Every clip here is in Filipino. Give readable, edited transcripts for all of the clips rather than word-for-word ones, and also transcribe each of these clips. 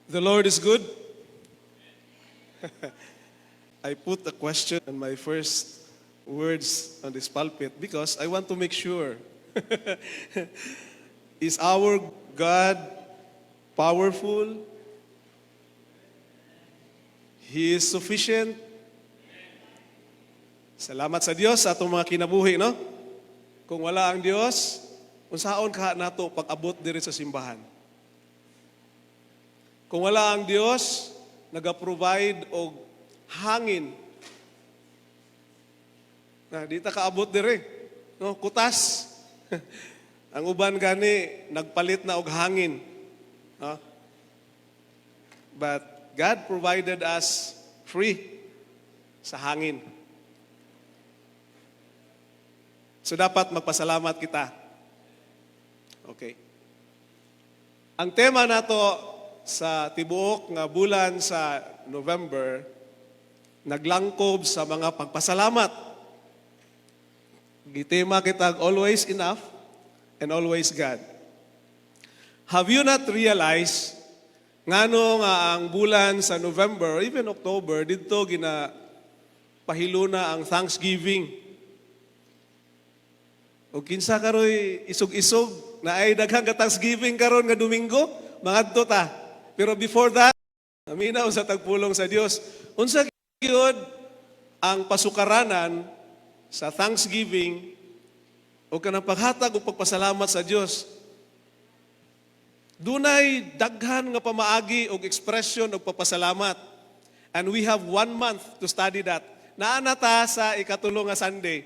The Lord is good. I put a question on my first words on this pulpit because I want to make sure. Is our God powerful? He is sufficient. Salamat sa Diyos sa atong mga kinabuhi, no? Kung wala ang Diyos, unsaon ka nato pag-abot diri sa simbahan? Kung wala ang Diyos, naga-provide og hangin. Na di ta kaabot dire, no? Kutas. Ang uban gani nagpalit na og hangin. No? But God provided us free sa hangin. So dapat magpasalamat kita. Okay. Ang tema nato sa tibuok nga bulan sa November, naglangkob sa mga pagpasalamat. Gitema kita always enough and always God. Have you not realized ngano nga ang bulan sa November, even October, dito gina pahiluna ang Thanksgiving. O kinsa karoy isog-isog na ay daghang ka Thanksgiving karon nga Domingo, mangadto ta. Pero before that, aminaw sa tagpulong sa Dios. Unsa gyud ang pasukaranan sa Thanksgiving o kanang paghatag o pagpasalamat sa Dios? Dunay daghan nga pamaagi og expression og pagpasalamat. And we have 1 month to study that. Naana ta sa ikatulo nga Sunday.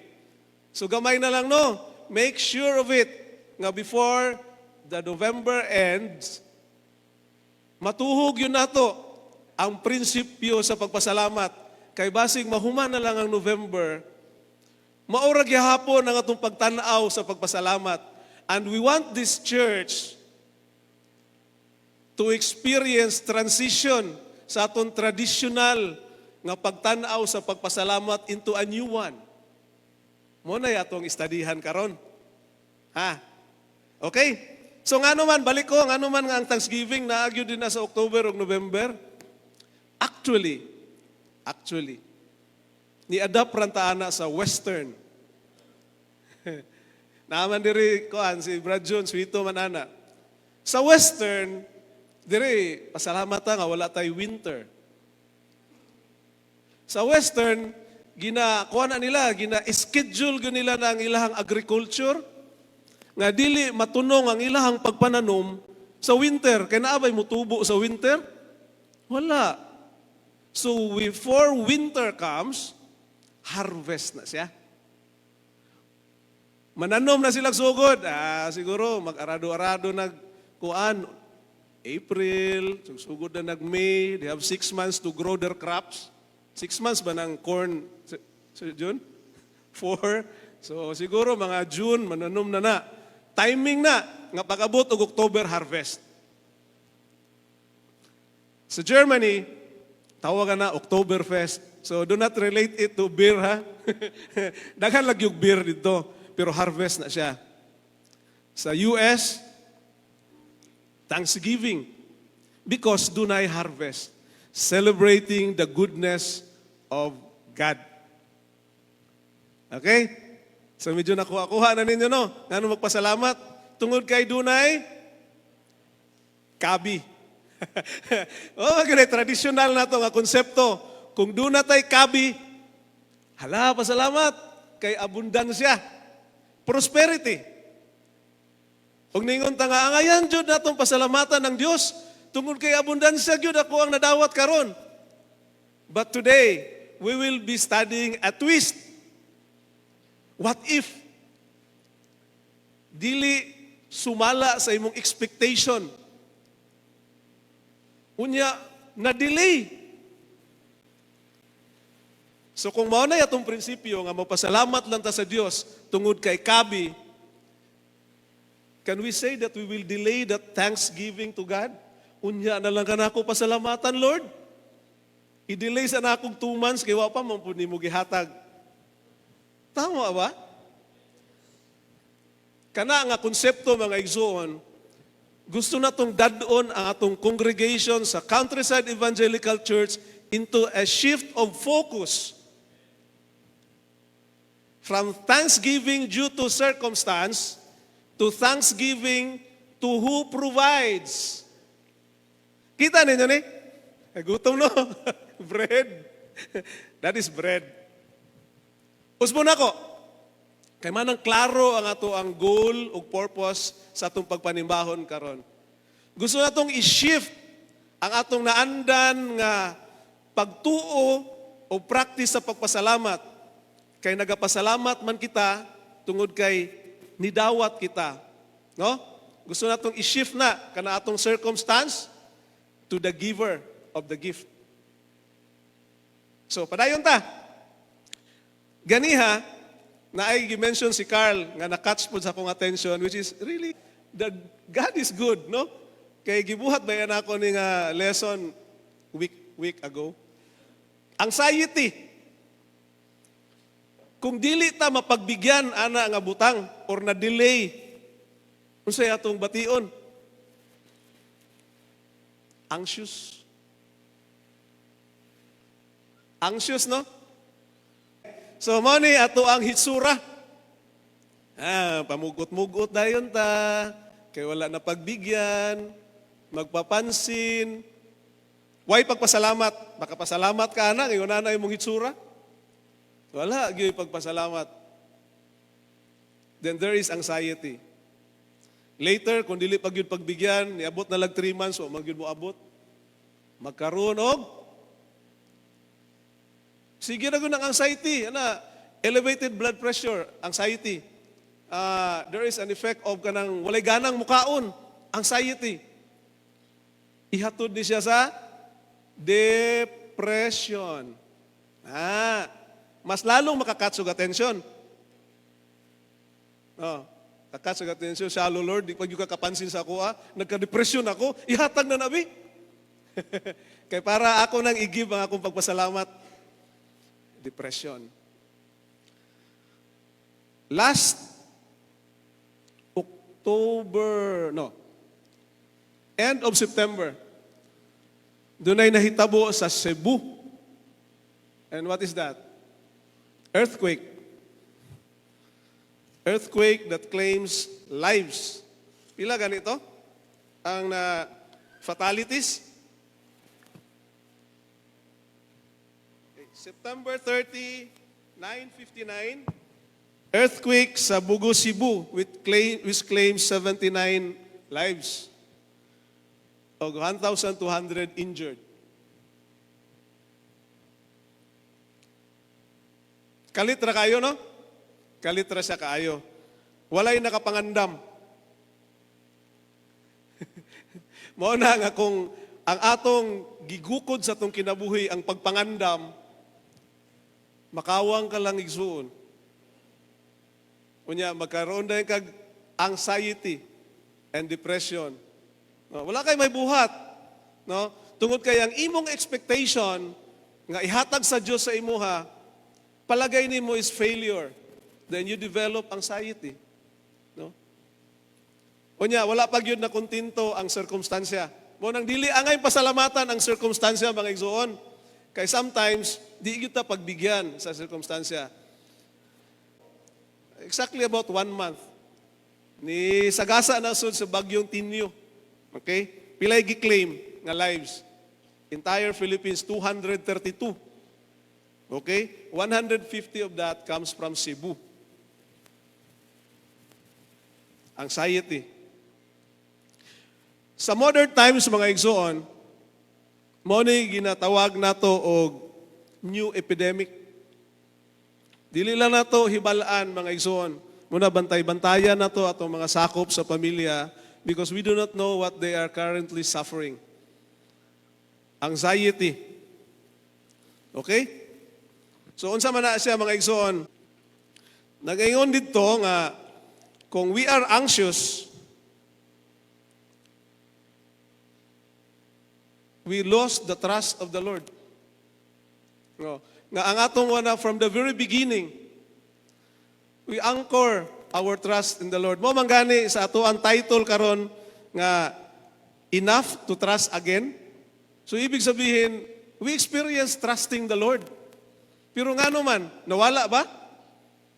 So gamay na lang no. Make sure of it nga before the November ends, matuhog yun nato ang prinsipyo sa pagpasalamat. Kay basig mahuman na lang ang November, maura gyapon ang atong pagtan-aw sa pagpasalamat. And we want this church to experience transition sa atong traditional nga pagtan-aw sa pagpasalamat into a new one. Mo na atong istadihan karon. Ha? Okay? So ngano man balik ko, ngano man nga ang Thanksgiving naagyo din na sa October ug November. Actually, ni-adapt ranta ana sa Western. Naaman diri koan si Brad John, suito man ana. Sa Western, diri pasalamat nga wala tay winter. Sa Western, gina-schedule nila na ang ilahang agriculture nga dili matunong ang ilahang pagpananom sa winter. Kaya naabay mo tubo sa winter? Wala. So before winter comes, harvest na siya. Mananom na silang sugod. Siguro mag-arado-arado nagkuan. April, sugod na nag-May. They have 6 months to grow their crops. 6 months ba ng corn, June? 4. So siguro mga June, mananom na. Timing na, nga pag-abot og October harvest. Sa Germany, tawagan na Oktoberfest. So do not relate it to beer, ha? Daghan lang yung beer dito, pero harvest na siya. Sa US, Thanksgiving. Because dunay harvest. Celebrating the goodness of God. Okay? So medyo nakuha na ninyo, no? Ano magpasalamat? Tungod kay dunay, kabi. Traditional na ito nga konsepto. Kung doon tay kabi, hala, pasalamat kay abundansya. Prosperity. Kung ningon ta nga, angayan jud natong pasalamatan ng Dios. Tungod kay abundansya gyud ako ang nadawat karon. But today, we will be studying a twist. What if dili sumala sa imong expectation? Unya, na-delay. So kung mao na atong prinsipyo nga magpasalamat lang ta sa Dios tungod kay kabi, can we say that we will delay that thanksgiving to God? Unya na lang kanako pasalamatan, Lord. I-delay sa na akong 2 months, kaya pa man po ni mo gihatag. Tama ba? Kana nga konsepto mga igsoon, gusto natong dadon ang atong congregation sa Countryside Evangelical Church into a shift of focus from thanksgiving due to circumstance to thanksgiving to who provides. Kita ninyo ni? Gutom no? Bread. That is bread. Usbon ako. Kay manang klaro ang ato ang goal o purpose sa atong pagpanimbahon karon. Gusto natong i-shift ang atong naandan nga pagtuo o practice sa pagpasalamat. Kay nagapasalamat man kita tungod kay nidawat kita. No? Gusto natong i-shift na kana atong circumstance to the giver of the gift. So, padayon ta. Ganiha, na ay gi-mention si Carl nga na-catch po sa akong attention, which is really, God is good, no? Kay gibuhat ba yan ako ni nga lesson week ago? Anxiety. Kung dili ta mapagbigyan ana nga butang or na-delay, unsay atong bation? Anxious. Anxious, no? So, mo ni ato ang hitsura. Pamugot-mugot dayon ta. Kay wala na pagbigyan, magpapansin. Why pagpasalamat? Baka pasalamat ka na, ngayon na imong hitsura. Wala, gyud pagpasalamat. Then there is anxiety. Later, kung dili pag yun pagbigyan, niabot na lang 3 months, o magyud mo abot. Magkaroon og sige na ng anxiety, elevated blood pressure, anxiety. There is an effect of kanang walay ganang mukaon, anxiety. Ihatod ni siya sa depression. Mas lalong makakatsog atensyon. Kakatsog atensyon, shallow Lord, di pag yung kakapansin sa ako, nagka-depression ako, ihatag na nabi. Kaya para ako nang i-give ang akong pagpasalamat. Depression. End of September, doon ay nahitabo sa Cebu. And what is that? Earthquake. Earthquake that claims lives. Pila ganito? Ang fatalities? September 30, 9:59, earthquake sa Bugo, Cebu, which claims 79 lives. O 1,200 injured. Kalitra kayo, no? Kalitra siya kaayo. Walay nakapangandam. Mao na nga kung ang atong gigukod sa atong kinabuhi ang pagpangandam, makawang ka lang igsuon. Unya, magkaroon na kag anxiety and depression. No, wala kay may buhat. No? Tungod kay ang imong expectation nga ihatag sa Dios sa imuha, palagay nimo is failure. Then you develop anxiety. No? Unya, wala pag yun na kontento ang sirkumstansya. Mo nang dili angay pasalamatan ang sirkumstansya mga igsuon. Kay sometimes, di kita pagbigyan sa sirkumstansya. Exactly about 1 month. Ni sagasa na sud sa bagyong Tinyo. Okay? Pilay gi-claim nga lives. Entire Philippines, 232. Okay? 150 of that comes from Cebu. Anxiety. Sa modern times, mga igsoon, mo ni ginatawag nato og new epidemic. Dili lang nato hibalaan mga igsoon. Muna bantay-bantayan nato atong mga sakop sa pamilya because we do not know what they are currently suffering. Anxiety. Okay? So unsa man na siya mga igsoon? Nagaingon dito nga kung we are anxious, we lost the trust of the Lord. No. Nga ang atong from the very beginning, we anchor our trust in the Lord. Mo manggani sa ato ang title karon nga enough to trust again. So ibig sabihin, we experience trusting the Lord. Pero nga naman, nawala ba?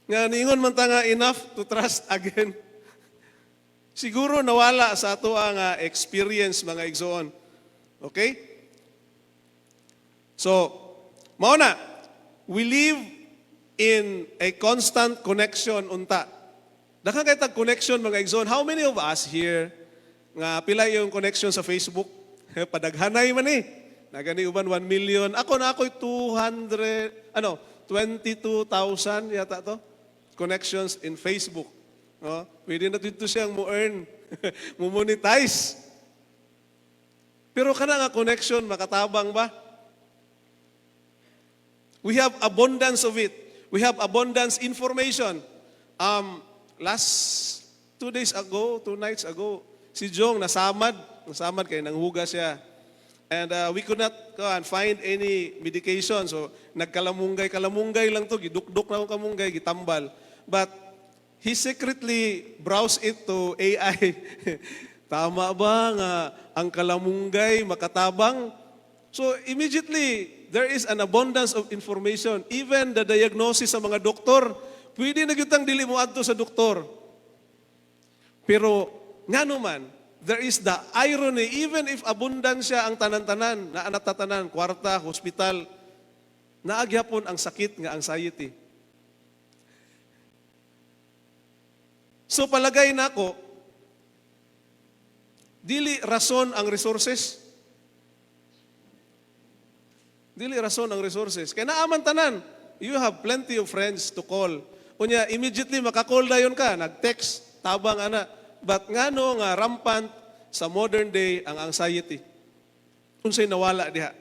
Nga niingon man ta nga enough to trust again. Siguro nawala sa ato ang experience mga igsoon. Okay? So, mauna, we live in a constant connection unta. Daghang kay tag connection mga igsoon. How many of us here nga pila yung connection sa Facebook? Padaghanay man eh. Nagani uban 1 million. Ako na ako'y 22,000 yata to. Connections in Facebook. No? Pwede na dito siyang mo-earn, mo-monetize. Pero kana nga connection, makatabang ba? We have abundance of it. We have abundance information. Last 2 nights ago, si Jong nasamad kay nanghuga siya. And we could not find any medication. So nagkalamunggay lang to, gidukdok na akong kamunggay, gitambal. But he secretly browsed it to AI. Tama ba nga ang kalamunggay makatabang? So immediately, there is an abundance of information. Even the diagnosis sa mga doktor, pwede na gyutang dili mo adto sa doktor. Pero nga naman, there is the irony, even if abundansya ang tanan-tanan, na anatatanan, kwarta, hospital, naagyapon ang sakit nga anxiety. So palagay na ako, dili rason ang resources. Dili rason ang resources. Kaya naaman tanan, you have plenty of friends to call. Unya, immediately makakall dayon ka, nag-text, tabang ana. But ngano nga rampant sa modern day ang anxiety. Unsay nawala diha.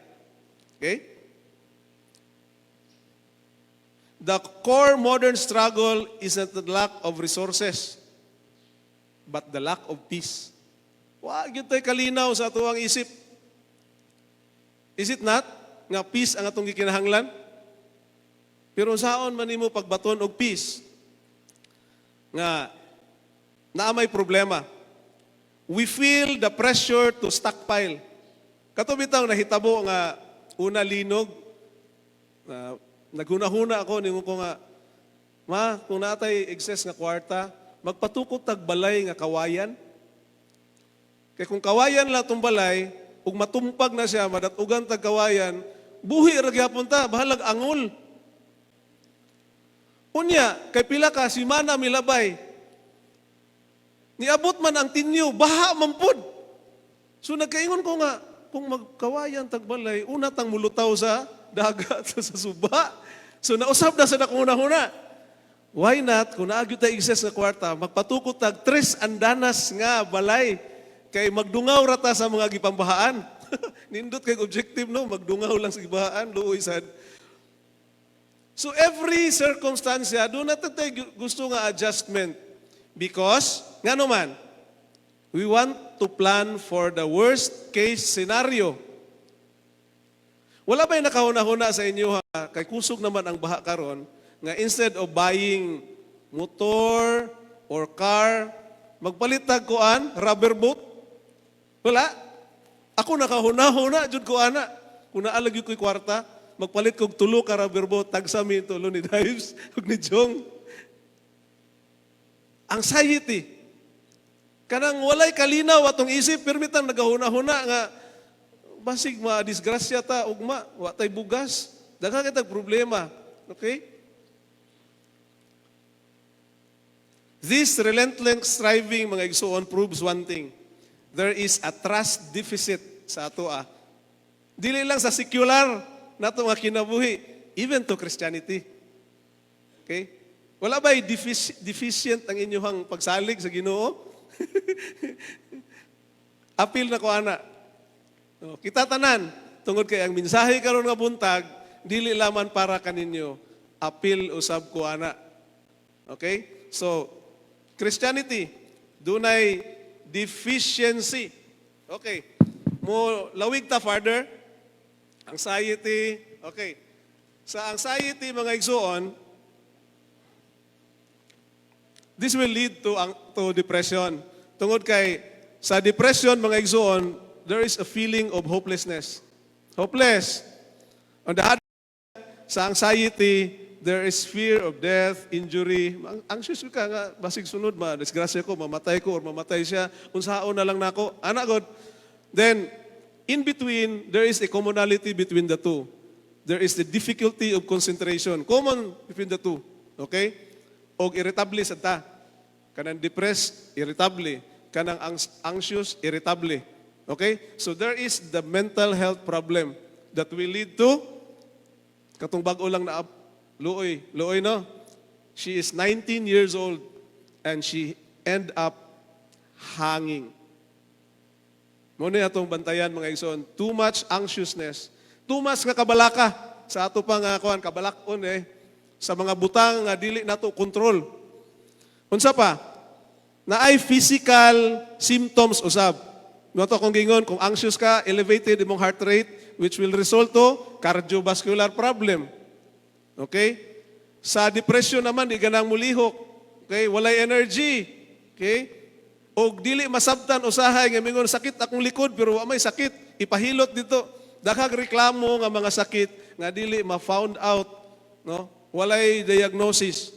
Okay? The core modern struggle is not the lack of resources, but the lack of peace. Wa gyud tay kalinaw sa atuang isip. Is it not nga peace ang atong gikinahanglan? Pero saon man nimo pagbaton og peace nga naa may problema. We feel the pressure to stockpile. Kato bitaw nahitabo nga una linog, naghuna-huna ako, ningon ko nga, ma, kung natay excess nga kwarta, magpatukot tag balay nga kawayan. Kaya kung kawayan la itong balay, ug matumpag na siya, madatugan tag kawayan, buhi ragyapon ta, bahalag angol. Unya, kay pila ka, si mana milabay, niabot man ang tinyo, baha mampod. So nagkaingon ko nga, kung magkawayan tagbalay, una tang mulutaw sa dagat sa suba. So nausap na sa nakuna-huna. Why not, kung naagyo tayo excess nga kwarta, magpatukot tag 3 andanas nga balay, kay magdungaw rata sa mga gipambahaan. Nindot kay objective no, magdungaw lang sa gibahaan, luoy sad. So every circumstance, do na tayo gusto nga adjustment. Because, nga naman, we want to plan for the worst case scenario. Wala ba'y nakahuna-huna sa inyo ha? Kay kusog naman ang baha karon nga instead of buying motor or car, magpalit tag kuan, rubber boat. Wala. Ako nakahuna-huna, jud ko ana. Kung naalag yung kwarta, magpalit kog 3 ka rubber boat, tagsami tulo ni Dives, ug ni Jong. Anxiety. Kanang walay kalinaw atong isip, permitang nagahuna-huna nga basig ma-disgrasya ta, ugma, watay bugas. Daghang kitag problema. Okay? This relentless striving, mga igsoon, proves one thing. There is a trust deficit sa ato. Dili lang sa secular nato nga kinabuhi, even to Christianity. Okay? Wala ba'y deficient ang inyong pagsalig sa Ginoo? Apil na ko ana. Kita tanan, tungod kay ang mensahe karon nga buntag, dili laman para kaninyo. Apil usab ko ana. Okay? So, Christianity, dunay deficiency. Okay. Mo lawig ta farther. Anxiety. Okay. Sa anxiety mga igsoon, this will lead to depression. Tungod kay Sa depression, mga igsoon, there is a feeling of hopelessness. Hopeless. On the other, sa anxiety, there is fear of death, injury. Anxious ka nga, basig sunod, disgrasya ko, mamatay ko, or mamatay siya, unsaon na lang nako. Anak God. Then, in between, there is a commonality between the two. There is the difficulty of concentration. Common between the two. Okay? Og irritable sa ta. Kanang depressed, irritable. Kanang anxious, irritable. Okay? So there is the mental health problem that will lead to katong bag-o lang na Luoy, no? She is 19 years old and she end up hanging. Muna atong bantayan mga igsoon, too much anxiousness, too much nga kabalaka sa ato pa nga kuan kabalakon sa mga butang nga dili nato control. Unsa pa? Naay physical symptoms usab. Noto kung gingon, kung anxious ka, elevated imong heart rate, which will result to cardiovascular problem. Okay? Sa depression naman, di ganang mulihok. Okay? Walay energy. Okay? O dili masabtan usahay nga mingon sakit akong likod pero wa may sakit. Ipahilot dito. Daghang reklamo nga mga sakit nga dili ma-found out. No? Walay diagnosis.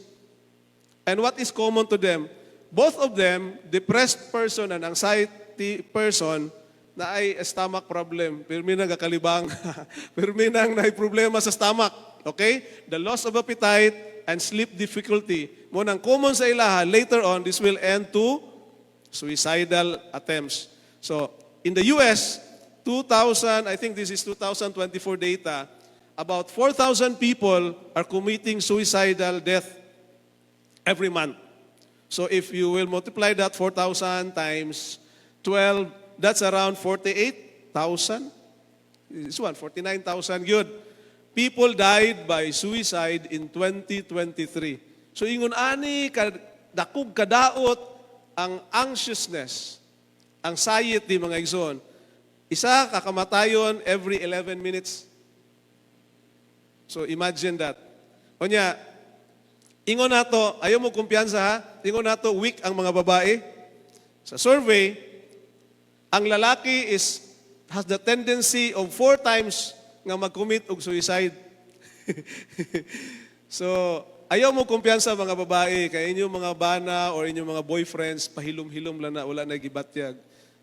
And what is common to them? Both of them, depressed person and anxiety person, na ay stomach problem. Pirmi nang kakalibang. Pirmi nang na problema sa stomach. Okay? The loss of appetite and sleep difficulty. Mo nang common sa ilaha, later on, this will end to suicidal attempts. So, in the US, 2000, I think this is 2024 data, about 4,000 people are committing suicidal death every month. So if you will multiply that 4,000 times 12, that's around 48,000. This one, 49,000. Good. People died by suicide in 2023. So ingon ani dakog kadaot ang anxiousness, anxiety mga igsoon. Isa kakamatayon every 11 minutes. So imagine that. Onya, ingon nato, ayaw mo kumpiyansa ha, ingon nato weak ang mga babae. Sa survey, ang lalaki has the tendency of 4 times nga mag-commit og suicide. So, ayaw mo kumpiyansa mga babae, kaya inyong mga bana or inyong mga boyfriends, pahilom-hilom lang na, wala na gibatyag.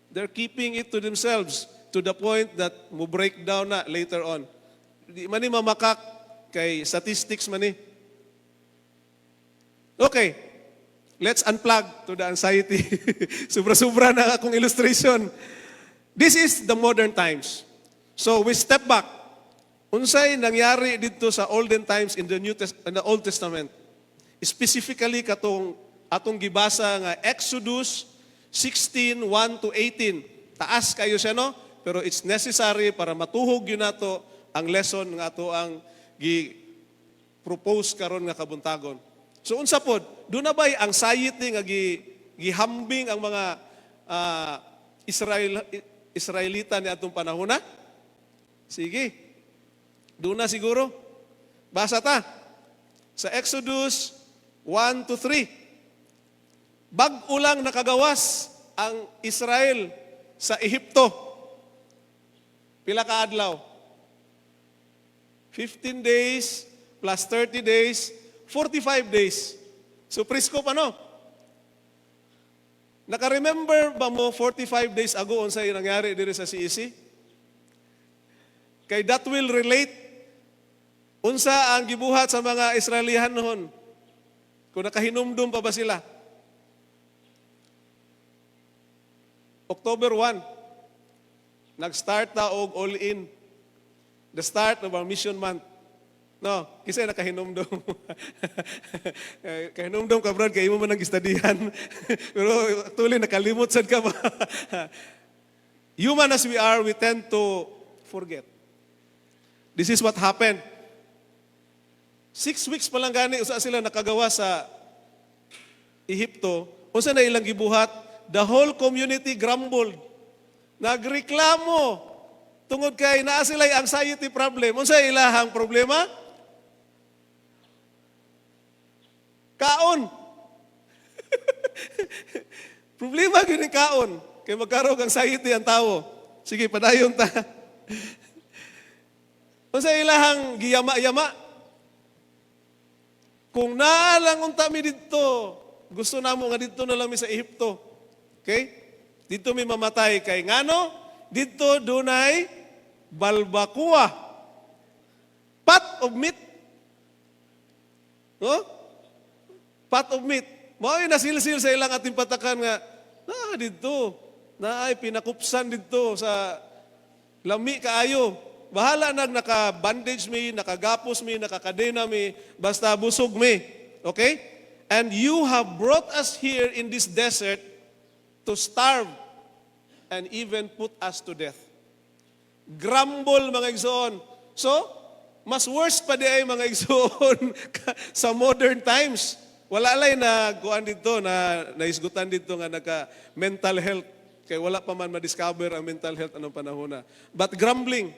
They're keeping it to themselves to the point that mo break down na later on. Di man ni mamakak kay statistics man ni. Okay, let's unplug to the anxiety. Sobra-sobra na akong illustration. This is the modern times. So we step back. Unsay nangyari dito sa olden times in the Old Testament? Specifically katong atong gibasa nga Exodus 16:1 to 18. Taas kayo siya no? Pero it's necessary para matuhog yun nato ang lesson nga ato ang gi-propose karon nga kabuntagon. So unsa pod? Doon na ba'y anxiety nga gihambing ang mga Israelita ni atong panahon na? Sige. Doon na siguro. Basa ta. Sa Exodus 1 to 3. Bag-o lang nakagawas ang Israel sa Ehipto. Pila ka adlaw? 15 days plus 30 days, 45 days. So presko pa no? Naka-remember ba mo 45 days ago unsay nangyari diri sa CEC? Kay that will relate unsa ang gibuhat sa mga Israelihan noon. Kung nakahinumdum pa ba sila? October 1, nag-start ta og all-in. The start of our mission month. No, kasi nakahinumdum. Kahinumdum ka, Brad, kaya mo man ang istadihan. Pero actually, nakalimot sad ka ba? Human as we are, we tend to forget. This is what happened. 6 weeks pa lang gani, usa sila nakagawa sa Ehipto. Unsa na ilang gibuhat? The whole community grumbled. Nagreklamo. Tungod kay naa sila anxiety problem. Unsa ilahang problema? Kaon. Problema gyud ni kaon. Kay magkaroon kang anxiety ang tao. Sige, padayon ta. Kung sa ilahang giyama-yama, kung naalang unta mi dito, gusto namo nga dito na lang mi sa Ehipto. Okay? Dito mi mamatay kay ngano, dito dunay balbakua. Pot of meat. No? Pot of meat. Mao'y nasilsil sa ilang ating patakan nga, dito, naay pinakupsan dito sa lami kaayo. Bahala naka-bandage mi, nakagapos mi, nakakadena mi, basta busog mi. Okay? And you have brought us here in this desert to starve and even put us to death. Grumble, mga igsoon. So, mas worse pa di ay mga igsoon sa modern times. Wala lay na kuan dito, na naisgutan dito nga naka-mental health. Kaya wala pa man ma-discover ang mental health anong panahon na. But grumbling,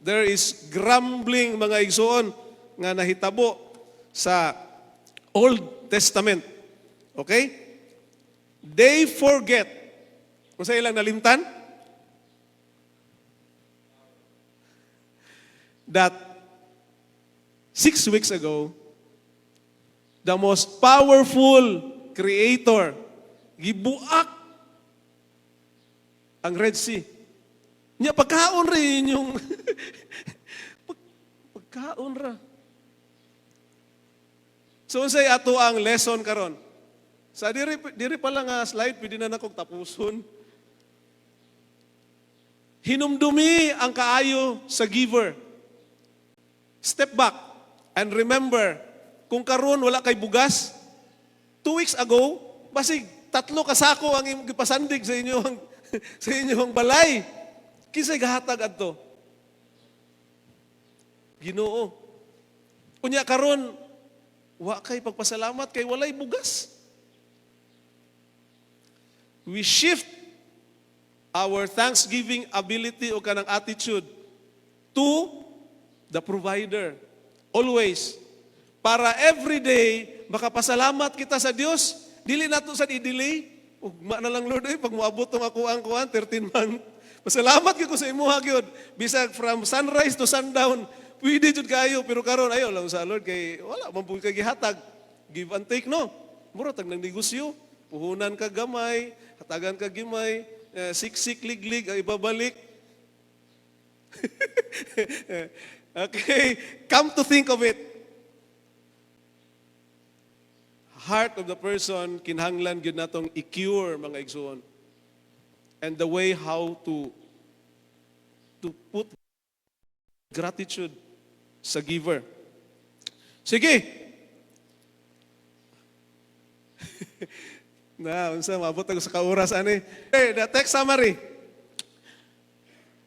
there is grumbling, mga igsoon, nga nahitabo sa Old Testament. Okay? They forget. Kung sa ilang nalimtan, that 6 weeks ago, the most powerful creator, gibuak ang Red Sea. Nya pagkaon rin yung pagkaon ra. So unsay ato ang lesson karon? Sa diri pa lang nga slide pwede na nakog tapuson. Hinumdumi ang kaayo sa giver. Step back and remember, kung karon wala kay bugas, 2 weeks ago, basig 3 kasako ang gipasandig sa inyong sa inyong balay. Kisay gahatag adto? Ginoo. Unya karon wa kay pagpasalamat kay walay bugas. We shift our thanksgiving ability o kanang attitude to the provider. Always. Para everyday makapasalamat kita sa Dios, dili nato sa i-delay. Ugma na lang Lord, pag moabot tong ako ang kuan 13 month. Pasalamat gyud ko sa imuha gyud. Bisag from sunrise to sundown, pwede jud kayo, pero karon ayo lang sa Lord kay wala man pud kay gihatag. Give and take no. Mura tag nang negosyo. Puhunan ka gamay, hatagan ka gimay, siksik liglig ay ibabalik. Okay, come to think of it. Heart of the person kinahanglan gyud natong i-cure, mga igsoon. And the way how to put gratitude sa giver. Sige. Na, unsa maabot ako sa kauras ani. Okay, the text summary.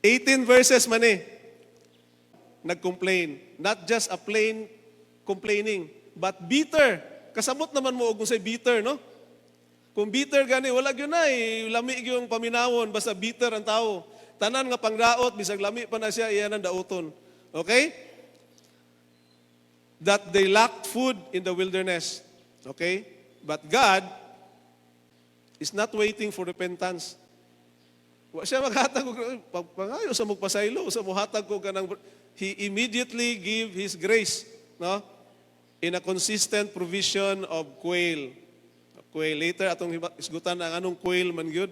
18 verses man nag-complain. Not just a plain complaining, but bitter. Kasabot naman mo og unsay bitter, no? Kung bitter gani, wala gyud na lami gyud paminawon, basta bitter ang tao. Tanan nga pangdaot, bisag lami pa na siya, iyan ang daoton. Okay? That they lacked food in the wilderness. Okay? But God is not waiting for repentance. Wa siya maghatag og pangayo sa magpasaylo, sa muhatag ko kanang He immediately give His grace, no? In a consistent provision of quail. Quail. Later, atong isgutan ang anong quail man gyud.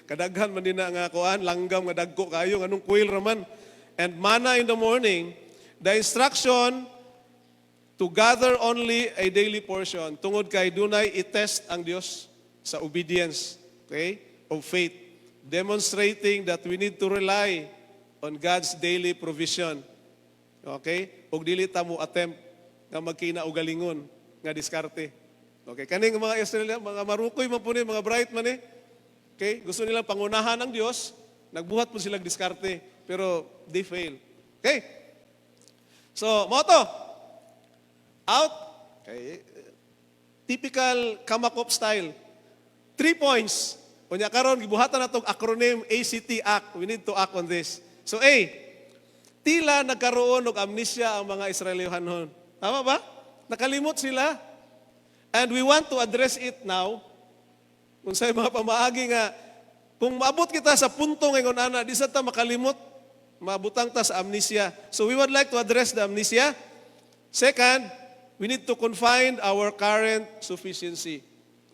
Kadaghan man din na nga kuan, langgam nga dagko kayo, anong quail raman. And manna in the morning, the instruction to gather only a daily portion. Tungod kay dunay i-test ang Dios sa obedience, okay, of faith. Demonstrating that we need to rely on God's daily provision. Okay? Og dili ta mo attempt nga magkinaogalingon nga diskarte. Okay, kaning mga Israel, mga marukoy man po ni, mga bright man okay, gusto nilang pangunahan ng Dios, nagbuhat po silang diskarte, pero they fail. Okay? So, motto. Out. Okay. Typical Kamakop style. 3 points. Kunya karon gibuhatan natong acronym ACT, act. We need to act on this. So A, tila nagkaroon og amnesia ang mga Israelihanon. Tama ba? Nakalimot sila. And we want to address it now. Kung sa'yo mga pamaagi nga, Kung maabot kita sa punto ngayon, ana, di sa ta makalimot, maabutang ta sa amnesia. So we would like to address the amnesia. Second, we need to confine our current sufficiency.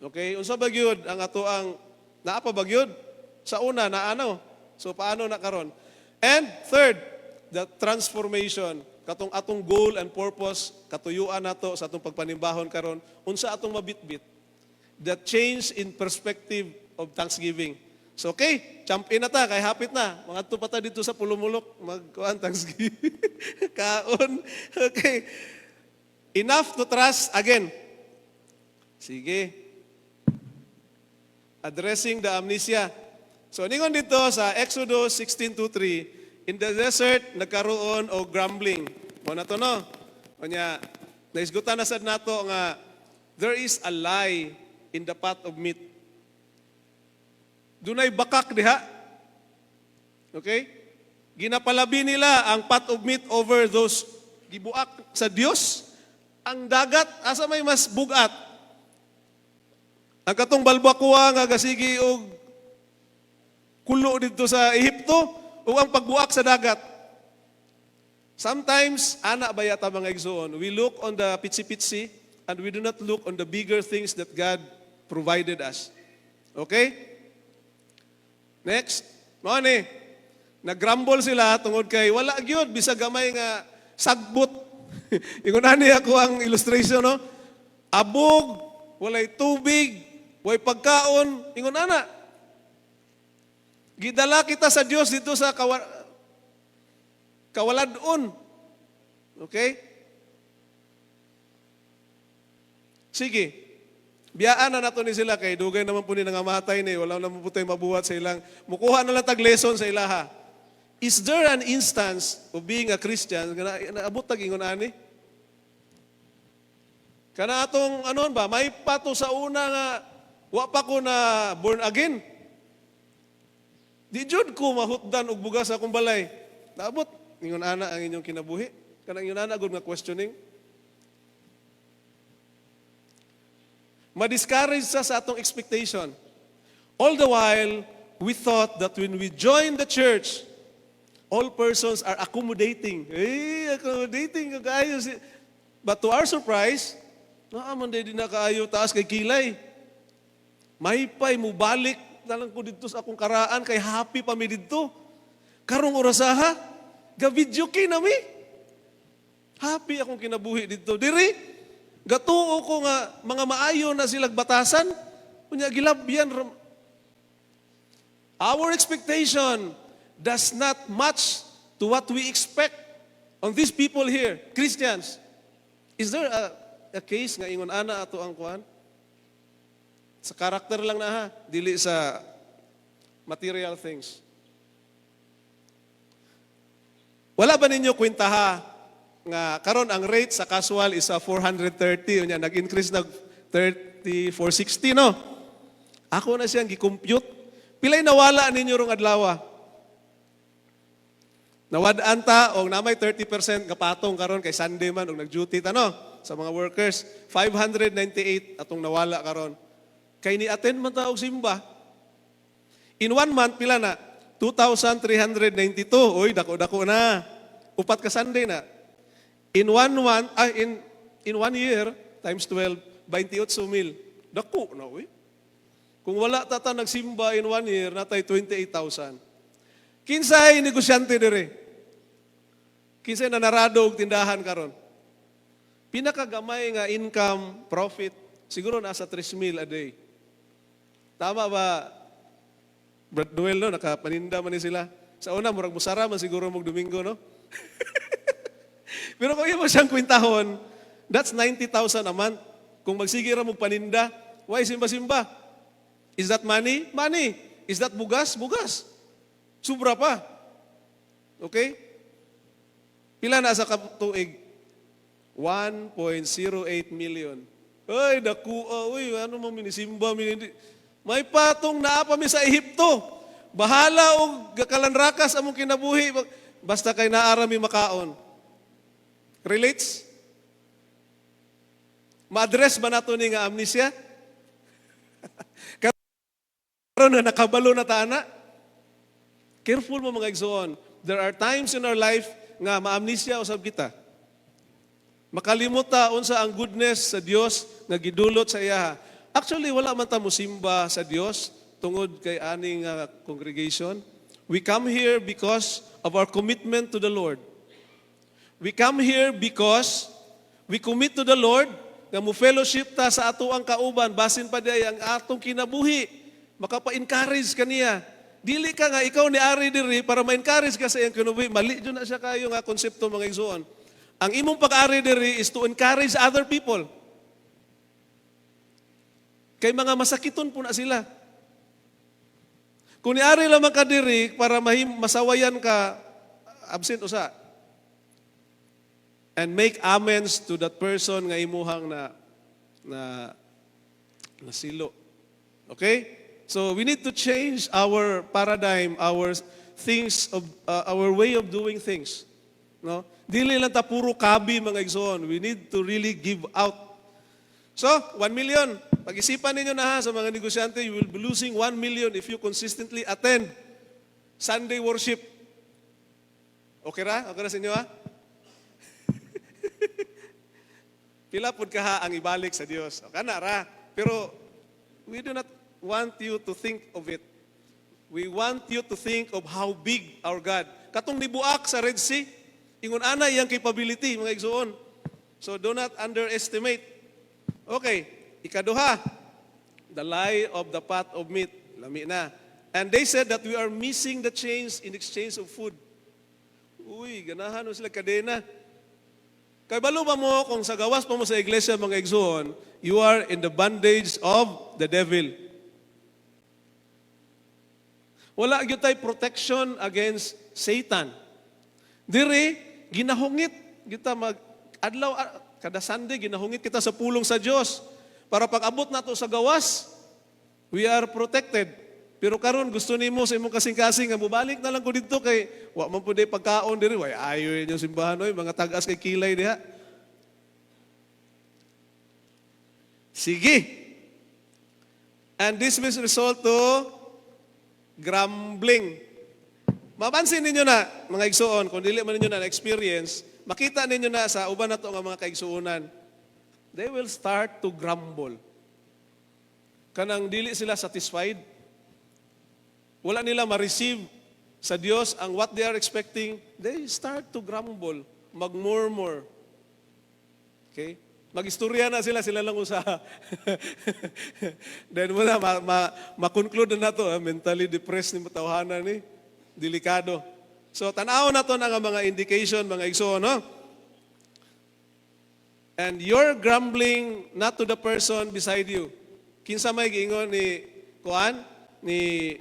Okay? Unsa ba gyud ang ato ang naapa ba gyud? Sa una na ano? So paano na karon? And third, the transformation. Katong atong goal and purpose, katuyuan nato sa atong pagpanimbahon karon, unsa atong mabitbit? The change in perspective of Thanksgiving. So okay, jump in na ta, kay hapit na. Mga pa ta dito sa Pulumulok, magkuhan Thanksgiving. Kaon. Okay. Enough to trust again. Sige. Addressing the amnesia. So ningon dito sa Exodus 16:2-3, in the desert nagkaroon og grumbling. Mo na to no. Kanya naisgutan na sad nato nga there is a lie in the pot of meat. Dunay bakak diha. Okay? Ginapalabi nila ang pot of meat over those gibuak sa Dios. Ang dagat asa may mas bugat. Ang katong balbakwa nga gasigi og kulo dito sa Ehipto o ang pagbuak sa dagat. Sometimes, ana ba yata mga igsoon, we look on the pitsi-pitsi and we do not look on the bigger things that God provided us. Okay? Next. Mao ni, naggrumble sila tungod kay wala gyud bisag gamay nga sagbot. Ingon ani ako ang illustration no. Abog, walay tubig, way pagkaon, ingon ana. Gidala kita sa Dios dito sa kawaladon. Okay? Sige. Biyaan na nato ni sila kay dugay naman po ni nangamatay ni wala naman po tayo mabuhat sa ilang mukuha na lang tag lesson sa ilaha. Is there an instance of being a Christian na abot tag ingon ani? Kana atong anon ba may pato sa una nga wa pa ko na born again. Di jud ko mahutdan og bugas sa akong balay. Naabot ingon ana ang inyong kinabuhi. Kanang ingon ana gud nga questioning. Ma-discourage sa atong expectation. All the while, we thought that when we join the church, all persons are accommodating. Accommodating kaayo. But to our surprise, naaman din na kaayo taas kay kilay. Mahipay mo balik talang ko dito sa akong karaan kay happy pa mi dito. Karong orasaha, ga-video kay nami. Happy akong kinabuhi dito. Diri, gatuo ko nga mga maayo na silang batasan. Kunya gilabyan. Our expectation does not match to what we expect on these people here, Christians. Is there a case nga ingon ana ato ang kuan? Sa karakter lang na ha, dili sa material things. Wala ba ninyo kwentaha nga karon ang rate sa casual is 430 unya nag-increase nag 30 460 no. Ako na siyang gi-compute. Pilay nawala ninyo rong adlaw? Nawad-an ta og namay 30% kapatong karon kay Sunday man og nag-duty ta no sa mga workers. 598 atong nawala karon. Kay ni-attend man ta og simba. In 1 month pila na? 2,392. Oy, dako-dako na. Upat ka Sunday na. In 1 month, in 1 year, times 12, 28,000. Dako na, oy. Kung wala tata nagsimba in 1 year, natay 28,000. Kinsay negosyante dire? Kinsay na narado og tindahan karon? Pinakagamay nga income, profit, siguro nasa 3,000 a day. Tama ba, Brad Noel, no? Nakapaninda man ni sila. Sa una, murag musara man siguro mong Domingo, no? Pero kung mo siyang kwintahon, that's 90,000 a month. Kung magsigira mong paninda, why simba-simba? Is that money? Money. Is that bugas? Bugas. Sobra pa. Okay? Pila na sa katuig? 1.08 million. Ay, daku, uy, ano mo minisimba, may patong naa pa mi sa Ehipto. Bahala og kalanrakas among kinabuhi basta kay naara mi makaon. Relates? Ma-address ba nato ni nga amnesia? Pero na nakabalo na taana. Careful mo mga igsoon. There are times in our life nga ma-amnesia usab kita. Makalimot ta unsa ang goodness sa Dios nga gidulot sa iya. Actually wala man ta mosimba sa Dios tungod kay aning congregation. We come here because of our commitment to the Lord. We come here because we commit to the Lord nga mo fellowship ta sa ato ang kauban basin pa diay ang atong kinabuhi. Makapa-encourage kaniya. Dili ka nga ikaw ni ari diri para ma-encourage ka sa iyang kinabuhi. Mali jud na siya kayo nga konsepto mga igsoon. Ang imong pag-ari diri is to encourage other people. Kay mga masakiton po na sila. Kung niari lamang ka diri para masawayan ka, absent usa. And make amends to that person nga imuhang na silo. Okay? So we need to change our paradigm, our things of our way of doing things. No? Dili lang ta puro kabi mga igsoon. We need to really give out. So, 1 million. Pag-isipan ninyo na ha sa mga negosyante, you will be losing 1 million if you consistently attend Sunday worship. Okay ra? Okay ra sa inyo ha? Pila pud ka ha ang ibalik sa Dios. Okay na ra. Pero we do not want you to think of it. We want you to think of how big our God. Katong nibuak sa Red Sea, ingon ana iyang capability mga igsoon. So do not underestimate. Okay, ikaduha, the lie of the pot of meat. Lami na. And they said that we are missing the change in exchange of food. Uy, ganahan mo sila kadena. Kay balo ba mo kung sa gawas pa mo sa iglesia mga igsoon, you are in the bondage of the devil. Wala gyud tay protection against Satan. Diri ginahungit kita adlaw kada Sunday ginahungit kita sa pulong sa Dios para pag-abot nato sa gawas we are protected. Pero karon gusto nimo sa imong kasing-kasing nga mobalik na lang ko didto kay wa man pud pagkaon diri way ayo yung simbahan oy mga tag-as kay kilay diha. Sige. And this will result to grumbling. Mapansin ninyo na, mga igsoon, kung dili man ninyo na experience, makita ninyo na sa uban na to nga mga kaigsuonan, they will start to grumble. Kanang dili sila satisfied. Wala nila ma-receive sa Dios ang what they are expecting, they start to grumble, mag-murmur. Okay? Mag-istorya na sila lang usa. Then muna, ma-conclude na to, mentally depressed ni matawhanan ni. Delikado. So, tanaw na to ng mga indication, mga igsoon, no? And you're grumbling not to the person beside you. Kinsa may giingon ni Kuan, ni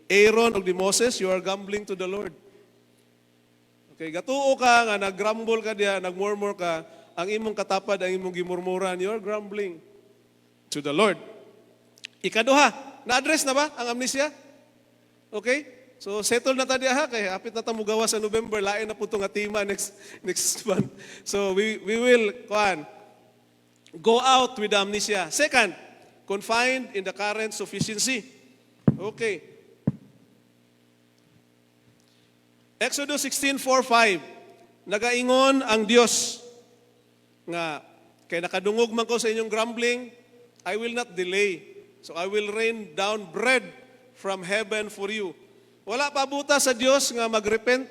Aaron o ni Moses, you are grumbling to the Lord. Okay, gatuo ka nga, nag-grumble ka diya, nag-murmur ka, ang imong katapad, ang imong gimurmuran, you're grumbling to the Lord. Ikaduha, na-address na ba ang amnesia? Okay? So, settle na tayo ha, kaya hapit na tayo gawa sa November, lain na po itong atima next month. So, we will, go out with the amnesia. Second, confined in the current sufficiency. Okay. Exodus 16:4-5, nagaingon ang Diyos nga, kay nakadungog man ko sa inyong grumbling, I will not delay. So, I will rain down bread from heaven for you. Wala pa buta sa Dios nga magrepent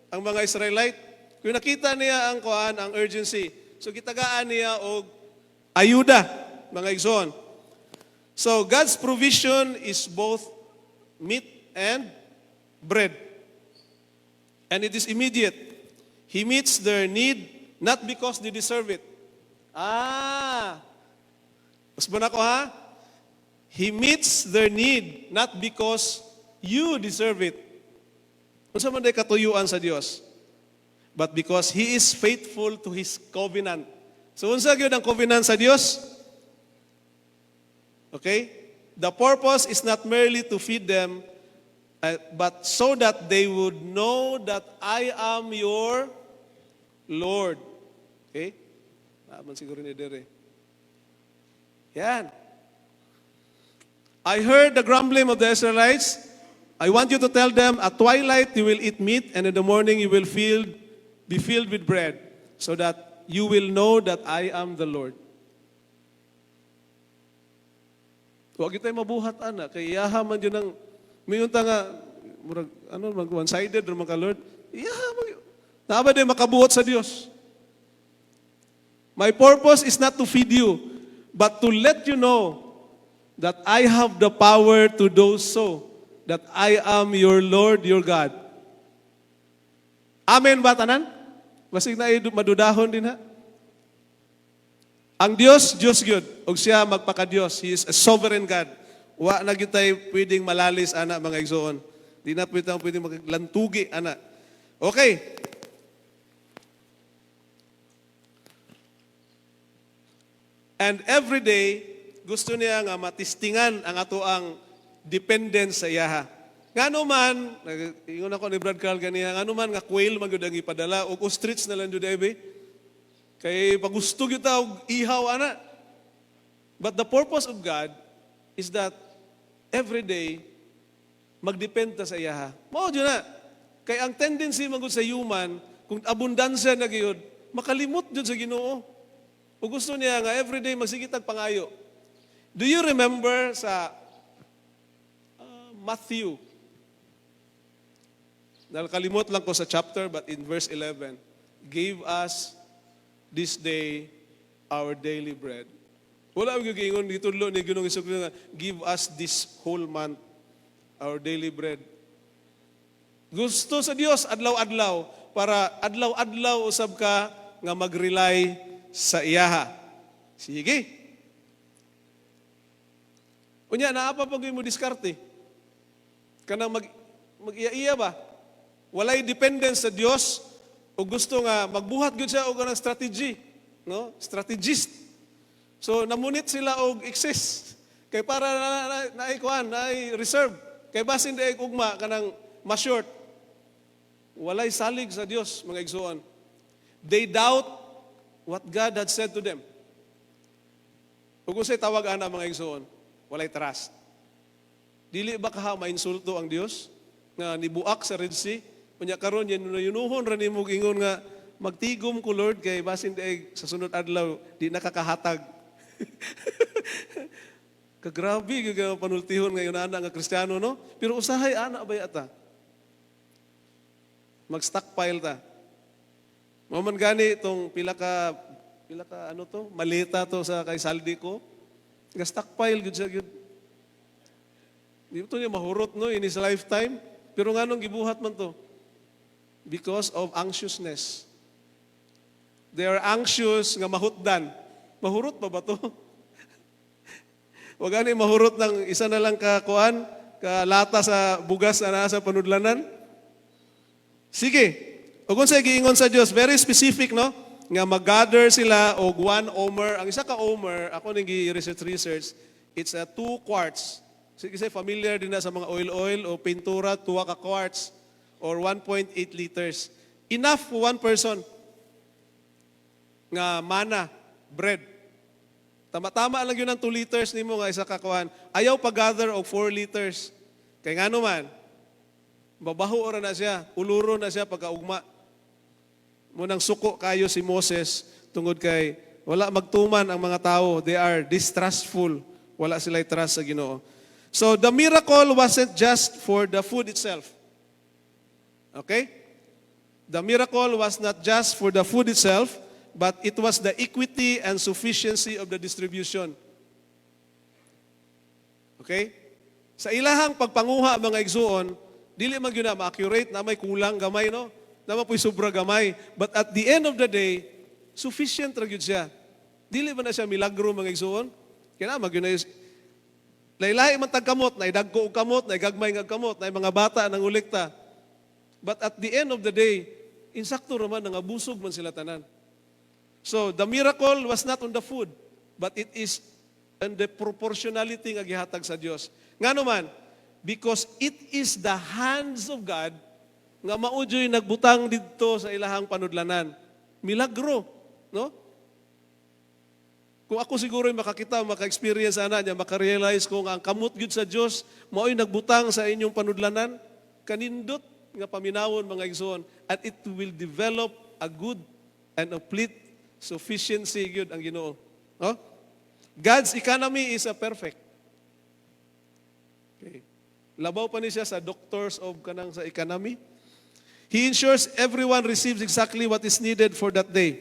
ang mga Israelite. Kung nakita niya ang ang urgency. So gitagaan niya og ayuda, mga igsoon. So God's provision is both meat and bread. And it is immediate. He meets their need not because they deserve it. Mas ba na ko ha? He meets their need not because you deserve it. Unsa man day katuyuan sa Dios? But because He is faithful to His covenant. So unsa gyud ang covenant sa Dios? Okay? The purpose is not merely to feed them, but so that they would know that I am your Lord. Okay? Naman siguro ni Dere. Yan. I heard the grumbling of the Israelites. I want you to tell them, at twilight you will eat meat, and in the morning you will be filled with bread, so that you will know that I am the Lord. Huwag tayo mabuhat, ana. Kaya iyahaman yun ng, mayunta nga, murag, mag one-sided, naman ka, Lord. Iyahaman yun. Naaba din makabuhat sa Diyos. My purpose is not to feed you, but to let you know that I have the power to do so, that I am your Lord, your God. Amen ba, tanan? Basig na madudahon din ha. Ang Diyos, Diyos good. Og siya magpaka-Diyos. He is a sovereign God. Wa na gyud tayo pwedeng malalis, ana, mga igsoon. Di na pwedeng maglantugi, ana. Okay. And every day, gusto niya nga matistingan ang ato ang dependence sa iyaha. Ngano man, ingon ako ni Brad Carl ganiya, ngano man nga quail man gyud ang ipadala o ostrich na lang jud ebe. Kay pagusto gyud ta og ihaw ana. But the purpose of God is that every day magdepend ta sa iyaha. Mao jud na. Kay ang tendency man gud sa human, kung abundansya na gyud, makalimot jud sa Ginoo. O gusto niya nga everyday magsigitag pangayo. Do you remember sa Matthew? Nakalimot lang ko sa chapter, but in verse 11, give us this day our daily bread. Wala ang gigingon dito lo ni Ginoong Hesus nga, give us this whole month our daily bread. Gusto sa Dios adlaw-adlaw para adlaw-adlaw usab ka nga mag-rely sa iyaha. Sige. Unya, naapa pag mo diskarte? Kanang mag-iya-iya ba? Walay dependence sa Dios o gusto nga magbuhat gyud siya og kanang strategy, no? Strategist. So namunit sila og excess kay para na reserve. Kay basin day ugma kanang ma-short. Walay salig sa Dios, mga igsoon. They doubt what God had said to them. Ug unsay tawag ana, mga igsoon? Walay trust. Dili ba kaha mainsulto ang Dios nga nibuak sa Red Sea? Unya karon yunuhon ra nimo ingon nga magtigom ko, Lord, kay basin day sa sunod adlaw di nakakahatag. Kagrabe gyud panultihon ngayon ana nga Kristiyano, no? Pero usahay ana bay ata. Mag-stockpile ta. Maman gani itong pila ka ano to, malita to sa kay saldi ko. Ga-stockpile gyud siya gyud. Dito niya mahurot, no, in his lifetime. Pero nganong gibuhat man to? Because of anxiousness. They are anxious nga mahutdan. Mahurot pa ba to? Wag ani mahurot ng isa na lang ka kuan, ka lata sa bugas na nasa panudlanan. Sige. Ug unsay giingon sa Dios, very specific, no? Nga mag-gather sila og 1 omer. Ang isa ka omer, ako ning research, it's 2 quarts. Sige, familiar din na sa mga oil o pintura, 2 ka quarts or 1.8 liters. Enough for one person nga mana, bread. Tama-tama lang yun ng 2 liters nimo nga isa ka kuan. Ayaw pag-gather og 4 liters. Kay ngano man, babaho ora na siya, uluro na siya pagkaugma. Munang suko kayo si Moses tungod kay wala magtuman ang mga tao. They are distrustful. Wala sila trust sa Ginoo. So the miracle wasn't just for the food itself. Okay? The miracle was not just for the food itself, but it was the equity and sufficiency of the distribution. Okay? Sa ilahang pagpanguha, mga igsuon, dili man gyud na ma-accurate na may kulang gamay, no? Na mapoy sobra gamay. But at the end of the day, sufficient ra gyud siya. Dili man na siya milagro, mga igsuon. Kaya na magyud na laylay man tagkamot, na idagko og kamot, na igagmay nga kamot, na mga bata nang ulikta. But at the end of the day, insakto raman nga busog man sila tanan. So the miracle was not on the food, but it is on the proportionality nga gihatag sa Dios. Ngano man, because it is the hands of God nga maudyoy nagbutang didto sa ilahang panudlanan. Milagro, no? Kung ako siguro makakita, maka-experience ana niya, maka-realize ko nga ang kamot gyud sa Dios mao'y nagbutang sa inyong panudlanan, kanindot nga paminawon mga igsoon, and it will develop a good and complete sufficiency gyud ang Ginoo. No? God's economy is a perfect. Okay. Labaw pa ni siya sa doctors of kanang sa economy. He ensures everyone receives exactly what is needed for that day.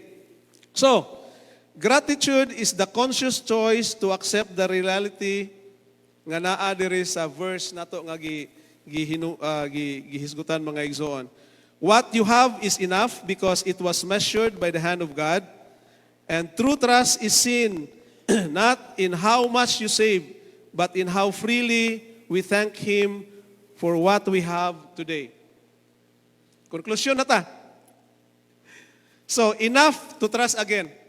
So, gratitude is the conscious choice to accept the reality nga naa diri sa verse nato nga gihisgutan mga igsoon. What you have is enough because it was measured by the hand of God, and true trust is seen not in how much you save, but in how freely we thank Him for what we have today. Konklusyon na ta. So, enough to trust again.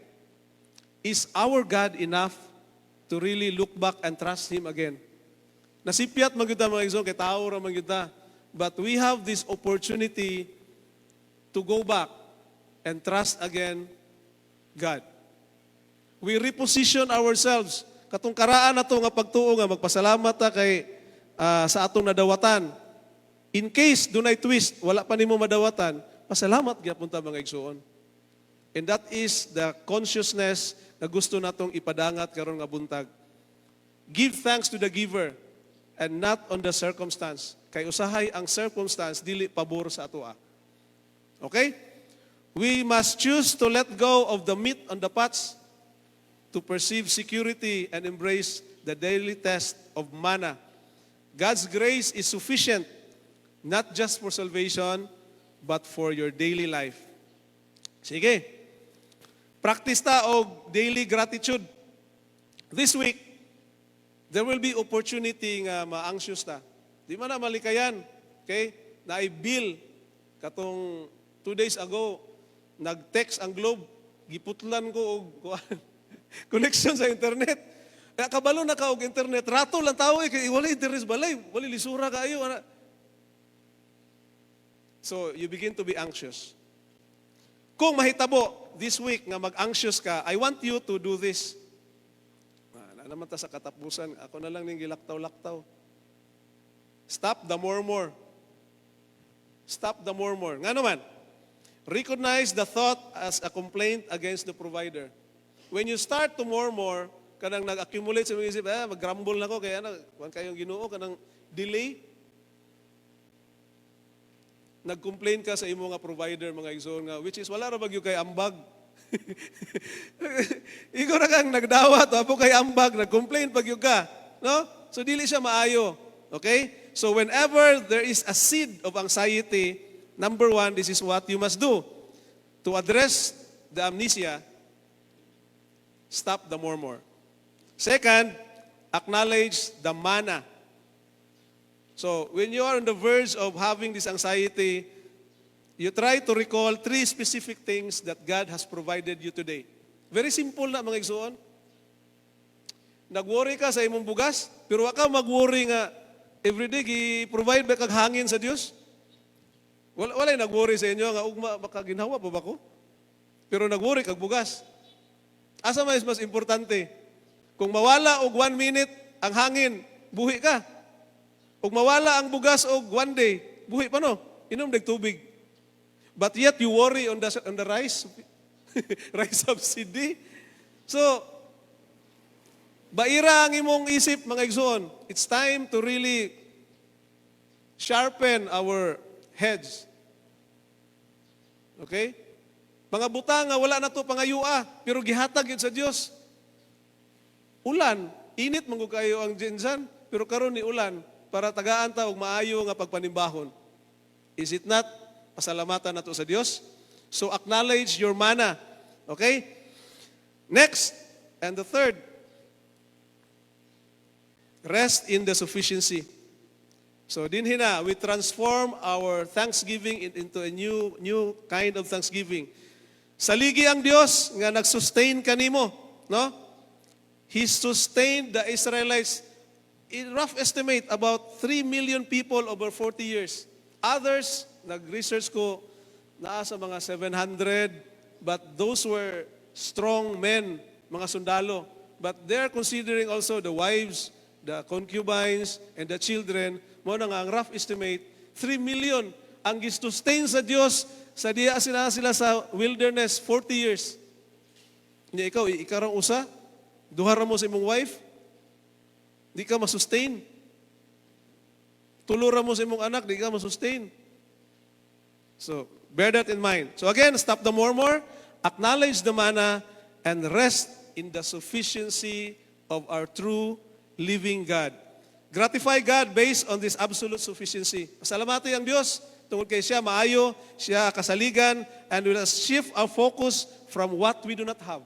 Is our God enough to really look back and trust Him again? Nasipyat man gyud ta mga igsoon, kay tao ra man gyud ta. But we have this opportunity to go back and trust again God. We reposition ourselves. Katong karaan nato nga pagtuo nga magpasalamat ta kay sa atong nadawatan. In case dunay twist, wala pa nimo madawatan, pasalamat gyapon ta mga igsoon. And that is the consciousness na gusto natong ipadangat karon nga buntag. Give thanks to the giver and not on the circumstance. Kay usahay ang circumstance dili pabor sa atoa. Okay? We must choose to let go of the meat on the pots to perceive security and embrace the daily test of manna. God's grace is sufficient not just for salvation, but for your daily life. Sige. Practice ta og daily gratitude. This week, there will be opportunity nga ma-anxious ta. Di man na malikayan. Okay? Na-bill. Katong 2 days ago, nag-text ang Globe. Giputlan ko og connection sa internet. Kaya kabalo na ka og internet. Rato lang tao kay wala interest balay. Wala lisura kayo. So, you begin to be anxious. Kung mahitabo this week nga mag-anxious ka, I want you to do this. Naman ta sa katapusan, ako na lang ning gilaktaw-laktaw. Stop the murmur. Stop the murmur. Nga naman, recognize the thought as a complaint against the provider. When you start to murmur, kanang nag-accumulate sa mga isip, mag-grumble na ko, kaya kuwan kayong Ginoo, kanang delay, nag-complain ka sa imo nga provider, mga igsoon nga, which is wala ra bagyo kay ambag. Ikaw na kang nagdawat, apo kay ambag, nag-complain bagyo ka. No? So dili siya maayo. Okay? So whenever there is a seed of anxiety, number one, this is what you must do. To address the amnesia, stop the murmur. Second, acknowledge the manna. So, when you are on the verge of having this anxiety, you try to recall 3 specific things that God has provided you today. Very simple na mga igsoon. Nag-worry ka sa imong bugas, pero wa ka mag-worry nga everyday gi-provide ba kag hangin sa Dios? Wala nag-worry sa inyo nga ugma baka ginhawa pa ba ko? Pero nag-worry kag bugas. Asa mas importante? Kung mawala og 1 minute ang hangin, buhi ka. Kung mawala ang bugas og 1 day, buhi pa no? Inom dag tubig. But yet you worry on the rice rice subsidy. So, baira ang imong isip mga igsoon. It's time to really sharpen our heads. Okay? Mga butang nga wala na to pangayua, pero gihatag yun sa Dios. Ulan, init man kayo ang jinsan, pero karon ni ulan para tagaan ta og maayo nga pagpanimbahon. Is it not? Pasalamatan nato sa Dios. So acknowledge your manna. Okay? Next, and the third, rest in the sufficiency. So dinhi na, we transform our thanksgiving into a new kind of thanksgiving. Saligi ang Dios nga nag-sustain kanimo, no? He sustained the Israelites. In rough estimate, about 3 million people over 40 years. Others, nag-research ko, naa sa mga 700, but those were strong men, mga sundalo. but they're considering also the wives, the concubines, and the children. Mo na nga, ang rough estimate, 3 million ang gisustain sa Diyos sa diya sila sa wilderness 40 years. Nya ikaw, ikarang usa, duhara mo sa imong wife, di ka masustain. Tulura mo sa imong anak, di ka masustain. So, bear that in mind. So again, stop the murmur, acknowledge the manna, and rest in the sufficiency of our true living God. Gratify God based on this absolute sufficiency. Pasalamati ang Diyos, tungkol kay siya maayo, siya kasaligan, and we will shift our focus from what we do not have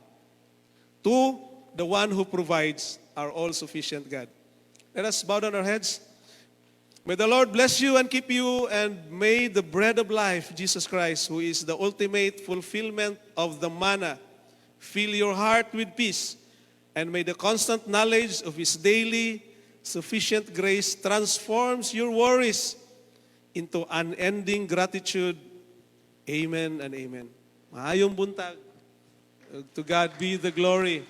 to the one who provides our all-sufficient God. Let us bow down our heads. May the Lord bless you and keep you, and may the bread of life, Jesus Christ, who is the ultimate fulfillment of the manna, fill your heart with peace, and may the constant knowledge of His daily sufficient grace transforms your worries into unending gratitude. Amen and amen. Maayong buntag. To God be the glory.